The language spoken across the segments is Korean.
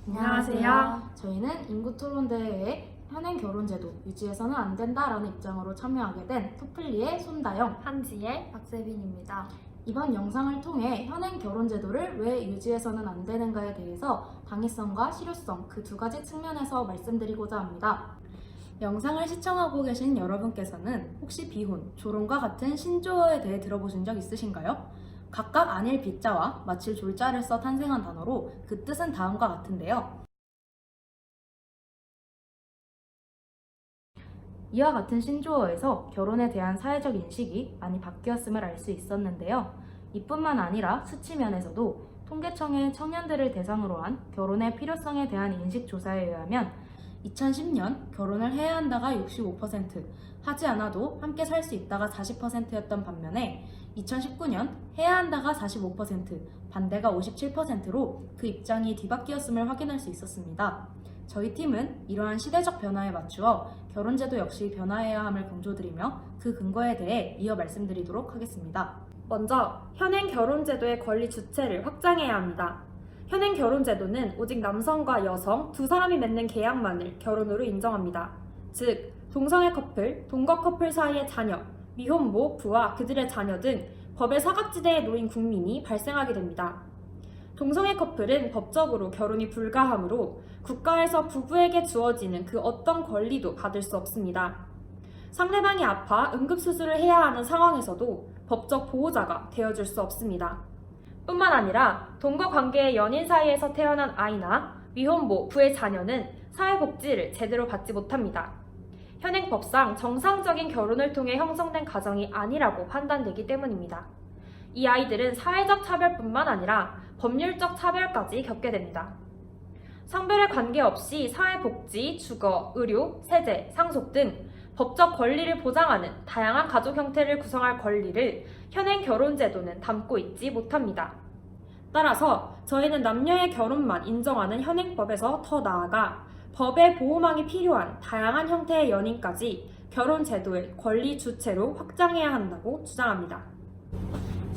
안녕하세요. 저희는 인구토론대회에 현행 결혼제도 유지해서는 안 된다라는 입장으로 참여하게 된 토플리의 손다영, 한지의 박세빈입니다. 이번 영상을 통해 현행 결혼제도를 왜 유지해서는 안 되는가에 대해서 당위성과 실효성 그 두 가지 측면에서 말씀드리고자 합니다. 영상을 시청하고 계신 여러분께서는 혹시 비혼, 조론과 같은 신조어에 대해 들어보신 적 있으신가요? 각각 아닐 빗자와 마칠 졸자를 써 탄생한 단어로 그 뜻은 다음과 같은데요. 이와 같은 신조어에서 결혼에 대한 사회적 인식이 많이 바뀌었음을 알 수 있었는데요. 이뿐만 아니라 수치 면에서도 통계청의 청년들을 대상으로 한 결혼의 필요성에 대한 인식 조사에 의하면 2010년 결혼을 해야 한다가 65%, 하지 않아도 함께 살 수 있다가 40%였던 반면에 2019년 해야 한다가 45%, 반대가 57%로 그 입장이 뒤바뀌었음을 확인할 수 있었습니다. 저희 팀은 이러한 시대적 변화에 맞추어 결혼제도 역시 변화해야 함을 강조드리며 그 근거에 대해 이어 말씀드리도록 하겠습니다. 먼저 현행 결혼제도의 권리 주체를 확장해야 합니다. 현행 결혼제도는 오직 남성과 여성 두 사람이 맺는 계약만을 결혼으로 인정합니다. 즉, 동성애 커플, 동거 커플 사이의 자녀, 미혼모, 부와 그들의 자녀 등 법의 사각지대에 놓인 국민이 발생하게 됩니다. 동성애 커플은 법적으로 결혼이 불가하므로 국가에서 부부에게 주어지는 그 어떤 권리도 받을 수 없습니다. 상대방이 아파 응급수술을 해야 하는 상황에서도 법적 보호자가 되어줄 수 없습니다. 뿐만 아니라 동거관계의 연인 사이에서 태어난 아이나 미혼모, 부의 자녀는 사회복지를 제대로 받지 못합니다. 현행 법상 정상적인 결혼을 통해 형성된 가정이 아니라고 판단되기 때문입니다. 이 아이들은 사회적 차별뿐만 아니라 법률적 차별까지 겪게 됩니다. 성별에 관계없이 사회복지, 주거, 의료, 세제, 상속 등 법적 권리를 보장하는 다양한 가족 형태를 구성할 권리를 현행 결혼제도는 담고 있지 못합니다. 따라서 저희는 남녀의 결혼만 인정하는 현행법에서 더 나아가 법의 보호망이 필요한 다양한 형태의 연인까지 결혼제도의 권리 주체로 확장해야 한다고 주장합니다.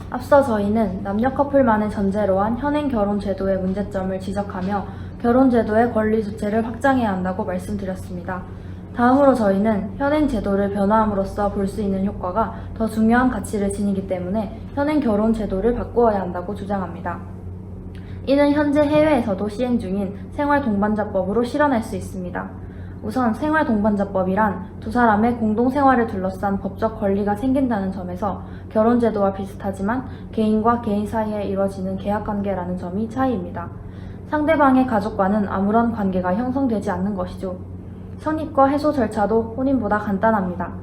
앞서 저희는 남녀 커플만을 전제로 한 현행 결혼 제도의 문제점을 지적하며 결혼 제도의 권리 주체를 확장해야 한다고 말씀드렸습니다. 다음으로 저희는 현행 제도를 변화함으로써 볼 수 있는 효과가 더 중요한 가치를 지니기 때문에 현행 결혼 제도를 바꾸어야 한다고 주장합니다. 이는 현재 해외에서도 시행 중인 생활동반자법으로 실현할 수 있습니다. 우선 생활동반자법이란 두 사람의 공동생활을 둘러싼 법적 권리가 생긴다는 점에서 결혼제도와 비슷하지만 개인과 개인 사이에 이루어지는 계약관계라는 점이 차이입니다. 상대방의 가족과는 아무런 관계가 형성되지 않는 것이죠. 성립과 해소 절차도 혼인보다 간단합니다.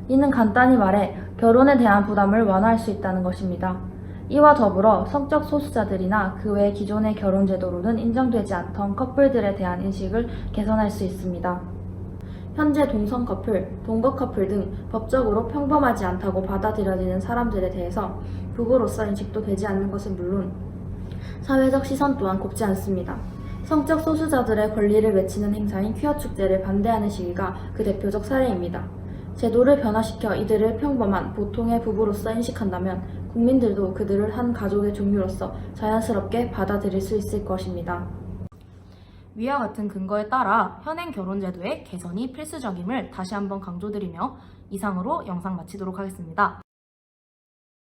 이는 간단히 말해 결혼에 대한 부담을 완화할 수 있다는 것입니다. 이와 더불어 성적 소수자들이나 그 외 기존의 결혼제도로는 인정되지 않던 커플들에 대한 인식을 개선할 수 있습니다. 현재 동성 커플, 동거 커플 등 법적으로 평범하지 않다고 받아들여지는 사람들에 대해서 부부로서 인식도 되지 않는 것은 물론 사회적 시선 또한 곱지 않습니다. 성적 소수자들의 권리를 외치는 행사인 퀴어 축제를 반대하는 시위가 그 대표적 사례입니다. 제도를 변화시켜 이들을 평범한 보통의 부부로서 인식한다면 국민들도 그들을 한 가족의 종류로서 자연스럽게 받아들일 수 있을 것입니다. 위와 같은 근거에 따라 현행 결혼제도의 개선이 필수적임을 다시 한번 강조드리며 이상으로 영상 마치도록 하겠습니다.